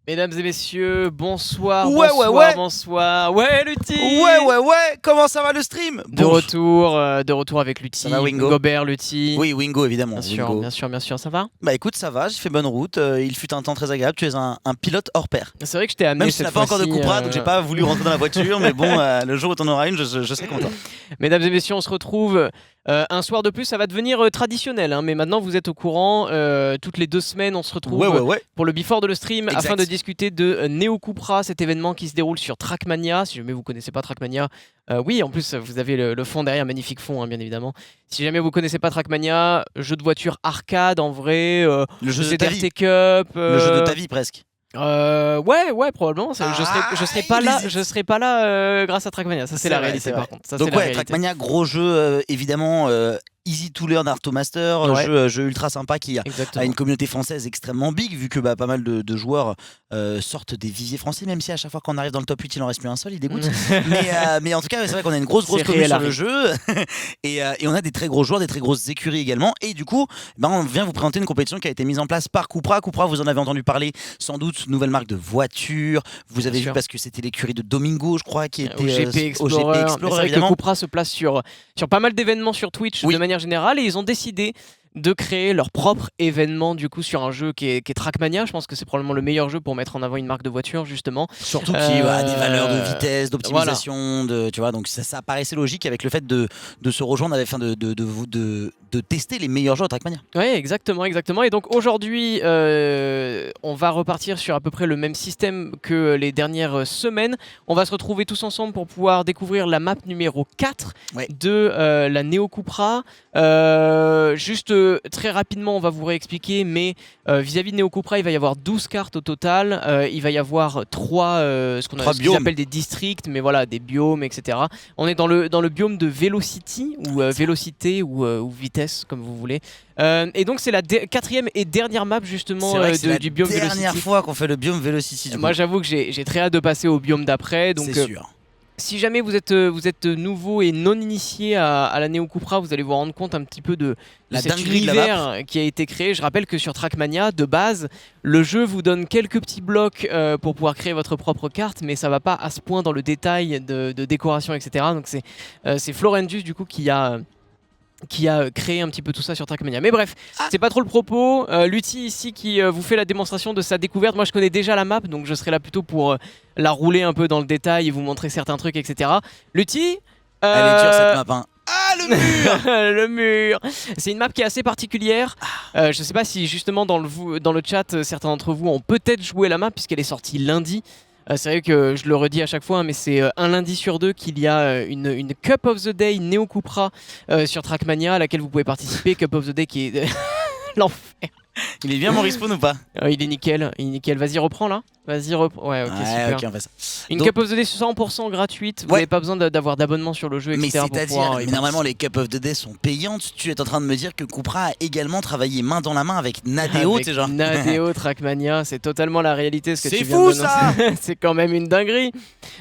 Mesdames et messieurs, bonsoir, Ouais, bonsoir, ouais, ouais. bonsoir. Ouais, Lutti. Ouais, comment ça va le stream? De retour avec Lutti. Ça va, Wingo? Gobert, Lutti. Oui, Wingo, évidemment. Bien sûr, Wingo. bien sûr, ça va? Bah écoute, ça va, j'ai fait bonne route, il fut un temps très agréable, tu es un pilote hors pair. C'est vrai que je t'ai amené Même si tu cette n'as pas encore de fois-ci, Cupra, donc j'ai pas voulu rentrer dans la voiture, mais bon, le jour où t'en auras une, je serai content. Mesdames et messieurs, on se retrouve un soir de plus, ça va devenir traditionnel, hein, mais maintenant vous êtes au courant, toutes les 2 semaines on se retrouve Ouais. pour le Before de le stream Exact. afin de discuter de Neo Cupra, cet événement qui se déroule sur Trackmania. Si jamais vous connaissez pas Trackmania, oui, en plus vous avez le fond derrière, magnifique fond, hein, bien évidemment. Si jamais vous connaissez pas Trackmania, jeu de voiture arcade en vrai, Le jeu de ta vie. DRT Cup, Le jeu de ta vie presque. ouais, probablement. Je serais pas là grâce à Trackmania. Ça c'est la vrai, réalité c'est par vrai. contre. Ça, Donc c'est la ouais, réalité. Trackmania, gros jeu, évidemment, easy to learn Art to Master, Ouais. jeu ultra sympa qui a Exactement. une communauté française extrêmement big, vu que pas mal de joueurs sortent des viviers français, même si à chaque fois qu'on arrive dans le top 8 il en reste plus un seul, il dégoûte. mais en tout cas c'est vrai qu'on a une grosse C'est communauté réel, sur le Harry. jeu et on a des très gros joueurs, des très grosses écuries également, et du coup on vient vous présenter une compétition qui a été mise en place par Cupra. Cupra, vous en avez entendu parler sans doute, nouvelle marque de voiture, vous avez Bien vu sûr. parce que c'était l'écurie de Domingo, je crois, qui était Au GP Explorer. Mais c'est vrai que évidemment. Cupra se place sur pas mal d'événements sur Twitch Oui. de manière générale, et ils ont décidé de créer leur propre événement du coup sur un jeu qui est Trackmania. Je pense que c'est probablement le meilleur jeu pour mettre en avant une marque de voiture justement. Surtout qui a des valeurs de vitesse, d'optimisation, tu vois, donc ça paraissait logique avec le fait de se rejoindre, afin de tester les meilleurs jeux à Trackmania. Ouais, exactement. Et donc aujourd'hui, on va repartir sur à peu près le même système que les dernières semaines. On va se retrouver tous ensemble pour pouvoir découvrir la map numéro 4 Ouais. de la Neo Cupra. Juste très rapidement, on va vous réexpliquer, mais vis-à-vis de Neo Cupra, il va y avoir 12 cartes au total. Il va y avoir 3 ce qu'ils appellent des districts, mais voilà, des biomes, etc. On est dans le biome de Velocity, ou Vélocité, ou Vitesse, comme vous voulez. Et donc c'est la 4e et dernière map justement C'est vrai que c'est du biome la dernière Velocity. fois qu'on fait le biome Velocity. Du Moi coup. j'avoue que j'ai très hâte de passer au biome d'après. Donc C'est sûr. si jamais vous êtes nouveau et non initié à la Neo Cupra, vous allez vous rendre compte un petit peu de La cet dinguerie de la univers qui a été créé. Je rappelle que sur Trackmania, de base, le jeu vous donne quelques petits blocs pour pouvoir créer votre propre carte, mais ça va pas à ce point dans le détail de décoration, etc. Donc c'est Florendus du coup qui a créé un petit peu tout ça sur Trackmania. Mais bref, c'est pas trop le propos. Lutti ici qui vous fait la démonstration de sa découverte. Moi je connais déjà la map, donc je serai là plutôt pour la rouler un peu dans le détail et vous montrer certains trucs, etc. Lutti, Elle est dure cette map, hein. Ah, le mur. le mur. C'est une map qui est assez particulière. Je sais pas si justement dans le chat, certains d'entre vous ont peut-être joué la map puisqu'elle est sortie lundi. C'est vrai que je le redis à chaque fois, hein, mais c'est un lundi sur 2 qu'il y a une Cup of the Day Neo Cupra sur Trackmania à laquelle vous pouvez participer. Cup of the Day qui est l'enfer. Il est bien mon respawn ou pas? Il est nickel. Vas-y, reprends là. Vas-y, reprends. Ouais, ok, super. Ok, on fait ça. Une Donc- Cup of the Day 100% gratuite. Vous Ouais. n'avez pas besoin d'avoir d'abonnement sur le jeu, Mais etc. pour c'est-à-dire, pouvoir y mais normalement participer. les Cup of the Day sont payantes. Tu es en train de me dire que Cupra a également travaillé main dans la main avec Nadeo, Avec tu sais genre. Nadeo, Trackmania, c'est totalement la réalité. Ce que C'est tu viens fou, de dénoncer. C'est quand même une dinguerie.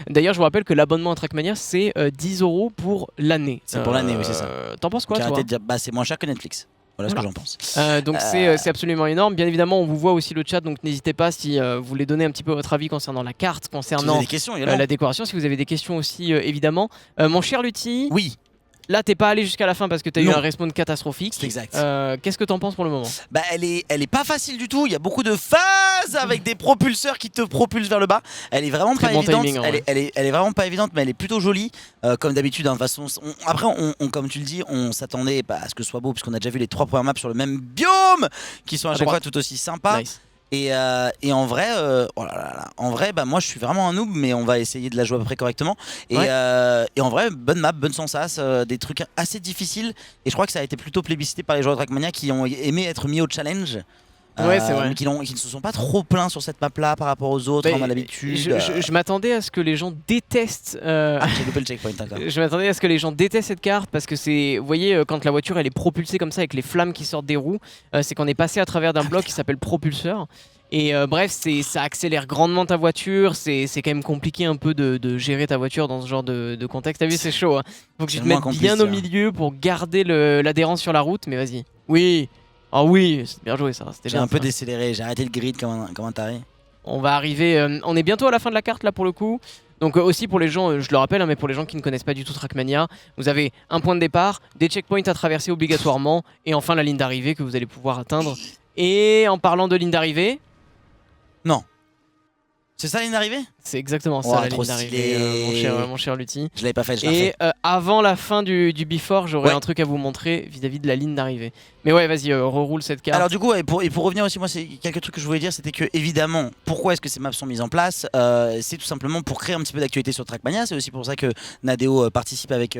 D'ailleurs, je vous rappelle que l'abonnement à Trackmania, c'est 10 € pour l'année. C'est pour l'année, oui, c'est ça. T'en penses quoi, J'ai toi? arrêté de dire, bah c'est moins cher que Netflix. Voilà ce que j'en pense. Donc c'est absolument énorme. Bien évidemment, on vous voit aussi le chat, donc n'hésitez pas si vous voulez donner un petit peu votre avis concernant la carte, Si vous concernant avez des questions également. la décoration, si vous avez des questions aussi, évidemment. Mon cher Lutti, Oui, là t'es pas allé jusqu'à la fin parce que t'as eu Non. un respawn catastrophique. c'est exact. Qu'est-ce que t'en penses pour le moment? Bah elle est pas facile du tout. Il y a beaucoup de phases avec des propulseurs qui te propulsent vers le bas. Elle est vraiment Très pas bon évidente. timing, en vrai. Elle est vraiment pas évidente, mais elle est plutôt jolie. Comme d'habitude, hein, de toute façon. Après, comme tu le dis, on s'attendait à ce que ce soit beau, puisqu'on a déjà vu les 3 premières maps sur le même biome, qui sont à chaque fois droite. tout aussi sympas. Nice. Et en vrai, oh là là là. En vrai, bah moi je suis vraiment un noob, mais on va essayer de la jouer à peu près correctement. Et, Ouais. et en vrai, bonne map, bonne sensas, des trucs assez difficiles. Et je crois que ça a été plutôt plébiscité par les joueurs de Trackmania qui ont aimé être mis au challenge. Ouais, c'est vrai. Mais qui ne se sont pas trop plaints sur cette map là par rapport aux autres, Mais on a l'habitude. je m'attendais à ce que les gens détestent. Ah, j'ai loupé le checkpoint encore. Je m'attendais à ce que les gens détestent cette carte parce que c'est, vous voyez, quand la voiture elle est propulsée comme ça avec les flammes qui sortent des roues, c'est qu'on est passé à travers d'un bloc qui s'appelle propulseur. Et bref, ça accélère grandement ta voiture, c'est quand même compliqué un peu de gérer ta voiture dans ce genre de contexte. T'as vu, c'est chaud, hein. Faut que tu te Tellement mettes complice, bien au ça. milieu pour garder l'adhérence sur la route, mais vas-y. Oui, ah oui, c'est bien joué ça, c'était J'ai bien un peu ça. décéléré, j'ai arrêté le grid comme un taré. On va arriver, on est bientôt à la fin de la carte là pour le coup. Donc aussi pour les gens, je le rappelle, hein, mais pour les gens qui ne connaissent pas du tout Trackmania, vous avez un point de départ, des checkpoints à traverser obligatoirement, et enfin la ligne d'arrivée que vous allez pouvoir atteindre. Et en parlant de ligne d'arrivée... Non. C'est ça la ligne d'arrivée? C'est exactement ça la ligne d'arrivée, mon cher Lutti. Je l'avais pas fait, je l'ai fait. Et avant la fin du before, j'aurais un truc à vous montrer vis-à-vis de la ligne d'arrivée. Mais ouais, vas-y, reroule cette carte. Alors du coup, et pour revenir aussi, moi, c'est quelques trucs que je voulais dire, c'était que évidemment, pourquoi est-ce que ces maps sont mises en place? C'est tout simplement pour créer un petit peu d'actualité sur Trackmania. C'est aussi pour ça que Nadeo participe avec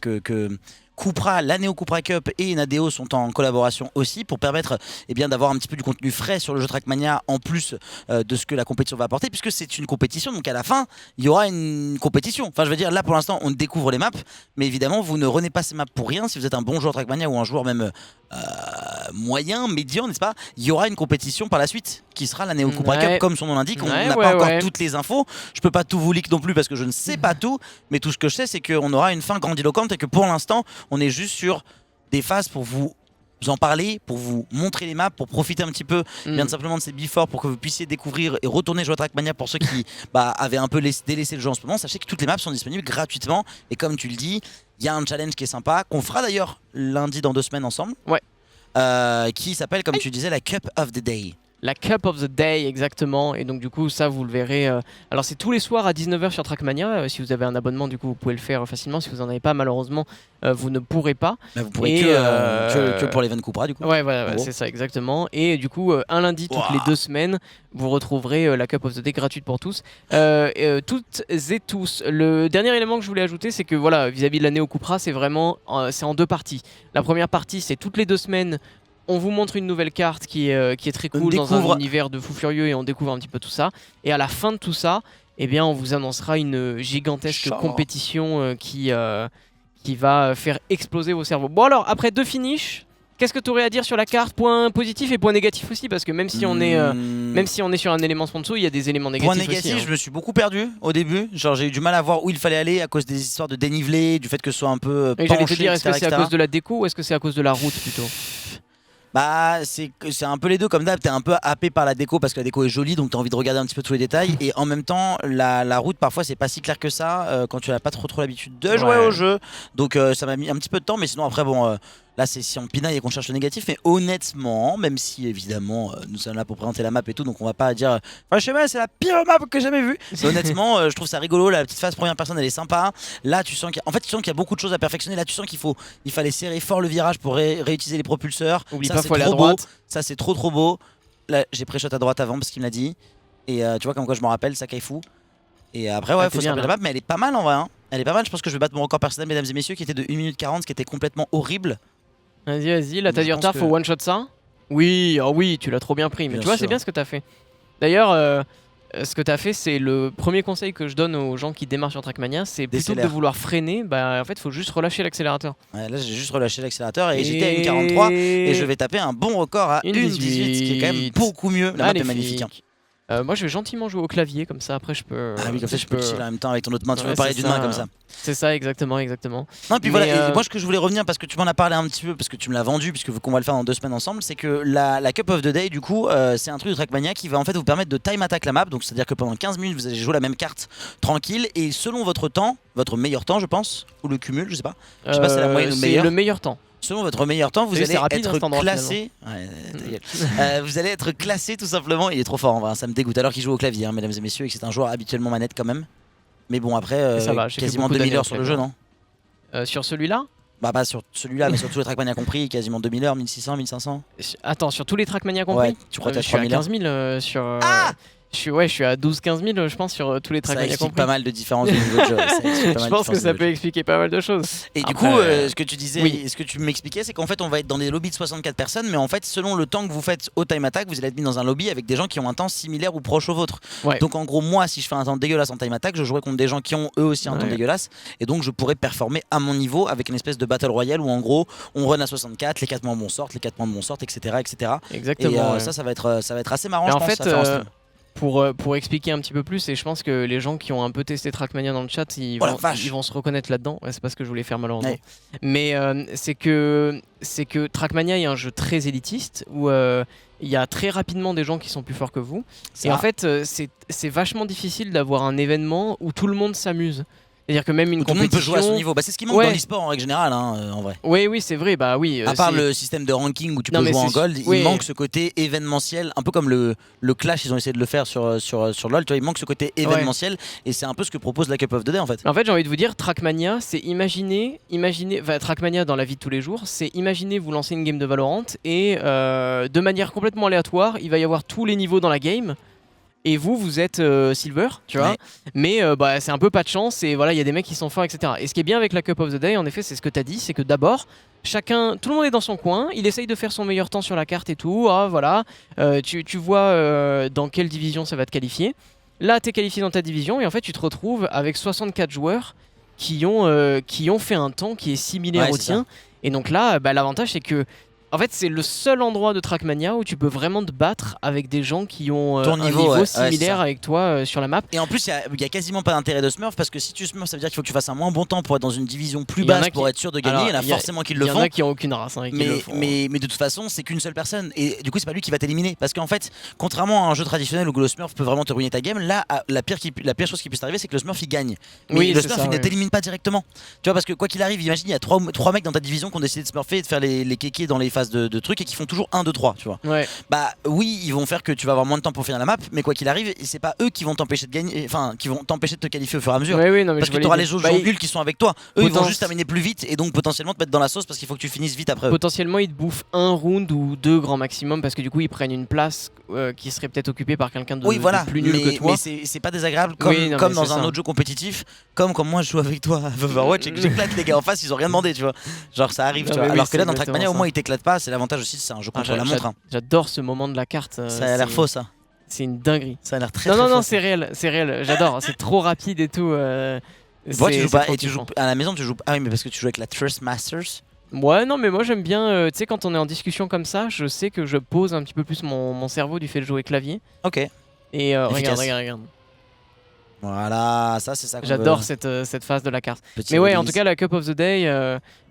que Cupra, la Neo Cupra Cup et Nadeo sont en collaboration aussi pour permettre d'avoir un petit peu du contenu frais sur le jeu Trackmania en plus de ce que la compétition va apporter, puisque c'est une compétition, donc à la fin il y aura une compétition. Enfin je veux dire, là pour l'instant on découvre les maps, mais évidemment vous ne renez pas ces maps pour rien. Si vous êtes un bon joueur Trackmania ou un joueur même moyen, médian, n'est-ce pas? Il y aura une compétition par la suite qui sera la Neo Cupra Cup, comme son nom l'indique. On n'a pas encore toutes les infos, je peux pas tout vous leak non plus parce que je ne sais pas tout, mais tout ce que je sais c'est qu'on aura une fin grandiloquente et que pour l'instant on est juste sur des phases pour vous en parler, pour vous montrer les maps, pour profiter un petit peu bien simplement de ces before, pour que vous puissiez découvrir et retourner jouer à Trackmania pour ceux qui avaient un peu délaissé le jeu en ce moment. Sachez que toutes les maps sont disponibles gratuitement et comme tu le dis, il y a un challenge qui est sympa, qu'on fera d'ailleurs lundi dans 2 semaines ensemble, qui s'appelle, comme tu disais, la Cup of the Day. La Cup of the Day, exactement. Et donc du coup ça vous le verrez, alors c'est tous les soirs à 19 h sur Trackmania. Si vous avez un abonnement du coup vous pouvez le faire facilement. Si vous n'en avez pas malheureusement vous ne pourrez pas. Vous pourrez que pour l'event Cupra du coup. Ouais voilà, c'est ça exactement. Et du coup un lundi toutes les 2 semaines vous retrouverez la Cup of the Day gratuite pour tous, toutes et tous. Le dernier élément que je voulais ajouter, c'est que voilà, vis-à-vis de la Neo Cupra, c'est vraiment c'est en 2 parties. La première partie c'est toutes les 2 semaines on vous montre une nouvelle carte qui est très cool dans un univers de fou furieux et on découvre un petit peu tout ça. Et à la fin de tout ça, on vous annoncera une gigantesque compétition qui va faire exploser vos cerveaux. Bon alors, après 2 finishes, qu'est-ce que tu aurais à dire sur la carte? Point positif et point négatif aussi, parce que même si on est sur un élément sponsor, il y a des éléments négatifs. Point négatif, aussi, je me suis beaucoup perdu au début. Genre j'ai eu du mal à voir où il fallait aller à cause des histoires de dénivelé, du fait que ce soit un peu penché, j'allais te dire, est-ce que c'est etc. à cause de la déco ou est-ce que c'est à cause de la route plutôt? C'est un peu les deux, comme d'hab, t'es un peu happé par la déco parce que la déco est jolie, donc t'as envie de regarder un petit peu tous les détails, et en même temps la route parfois c'est pas si clair que ça quand tu n'as pas trop l'habitude de jouer au jeu, donc ça m'a mis un petit peu de temps, mais sinon après bon là c'est si on pinaille et qu'on cherche le négatif, mais honnêtement, même si évidemment nous sommes là pour présenter la map et tout, donc on va pas dire franchement c'est la pire map que j'ai jamais vue, honnêtement je trouve ça rigolo, la petite phase première personne elle est sympa, là tu sens qu'il y a beaucoup de choses à perfectionner, là tu sens qu'il fallait serrer fort le virage pour réutiliser les propulseurs. Oublie ça, pas, faut aller à droite. Ça c'est trop beau. Là j'ai pré-shot à droite avant parce qu'il me l'a dit. Et tu vois comme quoi je me rappelle, ça fou. Et après faut se rappeler la map, mais elle est pas mal en vrai hein. Elle est pas mal, je pense que je vais battre mon record personnel mesdames et messieurs qui était de 1 minute 40, ce qui était complètement horrible. Vas-y, là t'as du retard, faut one shot ça. Oui, oh oui, tu l'as trop bien pris, mais tu vois c'est bien ce que t'as fait. D'ailleurs ce que tu as fait, c'est le premier conseil que je donne aux gens qui démarrent sur Trackmania, c'est plutôt que de vouloir freiner, en fait, il faut juste relâcher l'accélérateur. Ouais, là, j'ai juste relâché l'accélérateur et j'étais à 1,43 et je vais taper un bon record à 1,18, ce qui est quand même beaucoup mieux. La map est magnifique. Hein. Moi, je vais gentiment jouer au clavier, comme ça, après, je peux... Ah oui, comme ça, je peux en même temps avec ton autre main, tu peux parler d'une main comme ça. C'est ça, exactement. Non, puis voilà, et moi, ce que je voulais revenir, parce que tu m'en as parlé un petit peu, parce que tu me l'as vendu, puisque qu'on va le faire dans 2 semaines ensemble, c'est que la Cup of the Day, du coup, c'est un truc de Trackmania qui va en fait vous permettre de time attack la map, donc c'est-à-dire que pendant 15 minutes, vous allez jouer la même carte tranquille, et selon votre temps, votre meilleur temps, je pense, ou le cumul, je sais pas si c'est la moyenne ou le meilleur. C'est le meilleur temps. Selon votre meilleur temps, vous allez être droit, classé. Vous allez être classé tout simplement. Il est trop fort en vrai, ça me dégoûte. Alors qu'il joue au clavier, hein, mesdames et messieurs, et que c'est un joueur habituellement manette quand même. Mais bon, après, ça va, quasiment 2000 heures sur le jeu, non? Sur celui-là? Bah, pas sur celui-là, mais sur tous les Trackmania compris, quasiment 2000 heures, 1600, 1500. Attends, sur tous les Trackmania compris? Ouais, tu crois que t'as je suis à 15 000 sur. Ah je suis à 12-15 000 je pense sur tous les Trackmania compris. Ça explique pas mal de différences au niveau de jeu. Je pense que ça peut expliquer pas mal de choses. Et du coup, ce que tu disais, ce que tu m'expliquais, c'est qu'en fait on va être dans des lobbies de 64 personnes, mais en fait selon le temps que vous faites au time attack, vous allez être mis dans un lobby avec des gens qui ont un temps similaire ou proche au vôtre. Donc en gros, moi si je fais un temps dégueulasse en time attack, je jouerai contre des gens qui ont eux aussi un temps dégueulasse, et donc je pourrais performer à mon niveau avec une espèce de battle royale où en gros on run à 64, les 4 membres sortent, les 4 membres sortent, etc. Exactement. Et ça va être assez marrant, je pense, en fait, à faire en stream. pour expliquer un petit peu plus, et je pense que les gens qui ont un peu testé Trackmania dans le chat, ils vont se reconnaître là-dedans. Ouais, c'est pas ce que je voulais faire malheureusement. Ouais. Mais c'est que Trackmania est un jeu très élitiste où il y a très rapidement des gens qui sont plus forts que vous. Et en fait, c'est vachement difficile d'avoir un événement où tout le monde s'amuse. C'est-à-dire que même une tout le monde peut jouer à son niveau. Bah, c'est ce qui manque dans l'e-sport en règle générale, hein, en vrai. Oui, c'est vrai. Bah oui. À part le système de ranking où tu peux jouer en gold, il manque ce côté événementiel, un peu comme le Clash, ils ont essayé de le faire sur LoL. Tu vois, il manque ce côté événementiel, et c'est un peu ce que propose la Cup of the Day en fait. En fait, j'ai envie de vous dire, Trackmania, c'est imaginer, Trackmania dans la vie de tous les jours, c'est imaginer vous lancer une game de Valorant et de manière complètement aléatoire, il va y avoir tous les niveaux dans la game. Et vous êtes silver, tu vois, mais c'est un peu pas de chance, et voilà, il y a des mecs qui sont forts, etc. Et ce qui est bien avec la Cup of the Day, en effet, c'est ce que tu as dit, c'est que d'abord, tout le monde est dans son coin, il essaye de faire son meilleur temps sur la carte et tout, voilà, tu vois dans quelle division ça va te qualifier. Là, tu es qualifié dans ta division, et en fait, tu te retrouves avec 64 joueurs qui ont fait un temps qui est similaire au tien. Et donc là, l'avantage, c'est que en fait, c'est le seul endroit de Trackmania où tu peux vraiment te battre avec des gens qui ont un niveau similaire avec toi sur la map. Et en plus, il y a quasiment pas d'intérêt de smurf, parce que si tu smurf, ça veut dire qu'il faut que tu fasses un moins bon temps pour être dans une division plus basse pour être sûr de gagner. Il y en a forcément qui le font. Il y en a qui ont aucune race. Mais de toute façon, c'est qu'une seule personne. Et du coup, c'est pas lui qui va t'éliminer. Parce qu'en fait, contrairement à un jeu traditionnel où le smurf peut vraiment te ruiner ta game, là, la pire chose qui puisse arriver, c'est que le smurf il gagne. Mais le smurf il ne t'élimine pas directement. Tu vois, parce que quoi qu'il arrive, imagine, il y a trois mecs dans ta division qui ont décidé de smurfer et de faire les kékés dans les phases de trucs et qui font toujours 1, 2, 3, tu vois. Bah oui, ils vont faire que tu vas avoir moins de temps pour finir la map, mais quoi qu'il arrive, c'est pas eux qui vont t'empêcher de gagner, enfin qui vont t'empêcher de te qualifier au fur et à mesure. Parce que tu auras les autres jongules qui sont avec toi. Eux ils vont juste terminer plus vite et donc potentiellement te mettre dans la sauce parce qu'il faut que tu finisses vite après eux. Potentiellement ils te bouffent un round ou deux grand maximum parce que du coup ils prennent une place qui serait peut-être occupée par quelqu'un de plus nul que toi. Mais c'est pas désagréable comme dans un autre jeu compétitif, comme moi je joue avec toi à Overwatch et que j'éclate les gars en face, ils ont rien demandé, tu vois. Genre ça arrive, tu vois. Alors que là dans Trackmania au moins ils t'éclatent pas, c'est l'avantage aussi, c'est un jeu contre la montre. J'adore ce moment de la carte. Ça a l'air faux ça. C'est une dinguerie. Ça a l'air très faux. Non, c'est réel, j'adore, c'est trop rapide et tout. Toi tu joues pas, et tu joues à la maison, tu joues. Ah oui, mais parce que tu joues avec la Trust Masters. Ouais, non, mais moi j'aime bien, tu sais, quand on est en discussion comme ça, je sais que je pose un petit peu plus mon cerveau du fait de jouer clavier. Ok. Et regarde. Voilà, ça c'est ça. J'adore cette phase de la carte. Mais ouais, en tout cas, la Cup of the Day,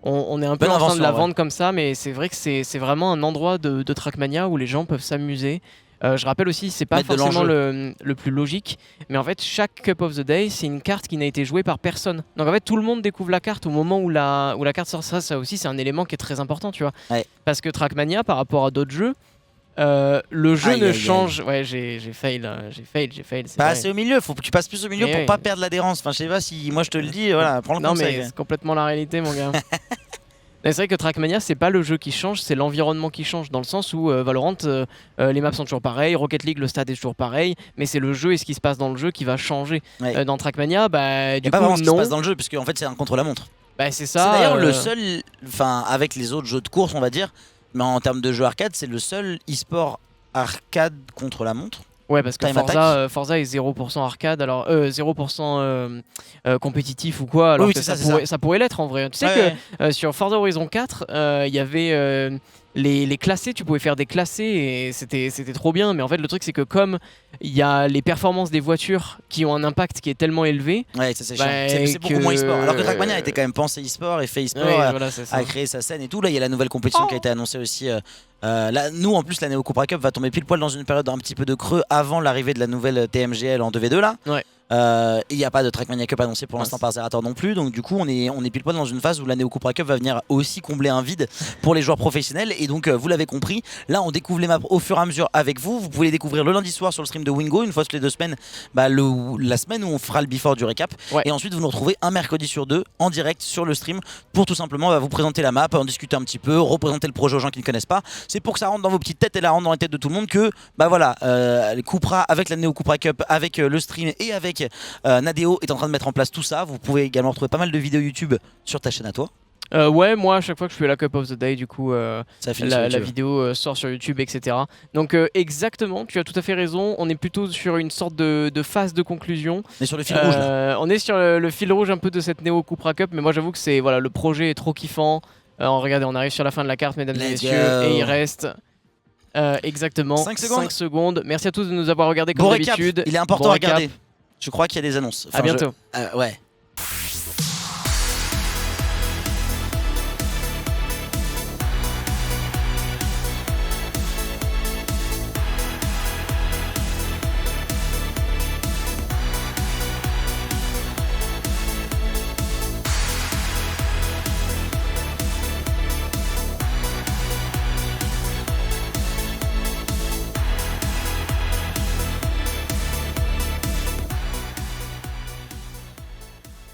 on est un peu en train de la vendre comme ça, mais c'est vrai que c'est vraiment un endroit de Trackmania où les gens peuvent s'amuser. Je rappelle aussi, c'est pas forcément le plus logique, mais en fait, chaque Cup of the Day, c'est une carte qui n'a été jouée par personne. Donc en fait, tout le monde découvre la carte au moment où la carte sort. Ça aussi, c'est un élément qui est très important, tu vois. Parce que Trackmania, par rapport à d'autres jeux, le jeu ne change. Ouais, j'ai fail. Bah, c'est au milieu, faut que tu passes plus au milieu pour pas perdre l'adhérence. Enfin, je sais pas si moi je te le dis, voilà, prends le conseil. Non, mais c'est complètement la réalité, mon gars. C'est vrai que Trackmania, c'est pas le jeu qui change, c'est l'environnement qui change, dans le sens où Valorant, les maps sont toujours pareilles, Rocket League, le stade est toujours pareil, mais c'est le jeu et ce qui se passe dans le jeu qui va changer. Dans Trackmania, du coup, pas vraiment ce qui se passe dans le jeu, puisque en fait, c'est un contre-la-montre. Bah, c'est ça. C'est d'ailleurs le seul, enfin, avec les autres jeux de course, on va dire, mais en termes de jeu arcade, c'est le seul e-sport arcade contre la montre. Ouais, parce que Forza est 0% arcade, alors 0% compétitif ou quoi, alors que ça pourrait l'être en vrai. Tu sais que sur Forza Horizon 4, il y avait les classés, tu pouvais faire des classés et c'était trop bien, mais en fait le truc c'est que comme il y a les performances des voitures qui ont un impact qui est tellement évé, c'est beaucoup moins e-sport. Alors que Trackmania était quand même pensé e-sport et fait e-sport a créé sa scène et tout. Là il y a la nouvelle compétition qui a été annoncée aussi. Là, nous en plus la Neo Cupra Cup va tomber pile poil dans une période un petit peu de creux avant l'arrivée de la nouvelle TMGL en 2v2 là. Il n'y a pas de Trackmania Cup annoncé pour l'instant par Zerator non plus, donc du coup on est pile poil dans une phase où la Neo Cupra Cup va venir aussi combler un vide pour les joueurs professionnels. Et donc vous l'avez compris, là on découvre les maps au fur et à mesure avec vous. Vous pouvez les découvrir le lundi soir sur le stream de Wingo, une fois toutes les 2 semaines, la semaine où on fera le before du récap. Et ensuite vous nous retrouvez un mercredi sur 2 en direct sur le stream pour tout simplement vous présenter la map, en discuter un petit peu, représenter le projet aux gens qui ne connaissent pas. C'est pour que ça rentre dans vos petites têtes et la rentre dans les têtes de tout le monde que les Cupra avec la Neo Cupra Cup, avec le stream et avec Nadeo est en train de mettre en place tout ça. Vous pouvez également retrouver pas mal de vidéos YouTube sur ta chaîne à toi. Ouais, moi à chaque fois que je fais la Cup of the Day, du coup la vidéo sort sur YouTube, etc. Donc exactement, tu as tout à fait raison, on est plutôt sur une sorte de phase de conclusion. On est sur le fil rouge là. On est sur le fil rouge un peu de cette Neo Cupra Cup, mais moi j'avoue que c'est le projet est trop kiffant. Regardez, on arrive sur la fin de la carte, mesdames et messieurs, et il reste Exactement. 5 secondes. 5 secondes. Merci à tous de nous avoir regardés comme Bon récap, d'habitude. il est important Bon à récap. regarder. Je crois qu'il y a des annonces. À bientôt. Ouais.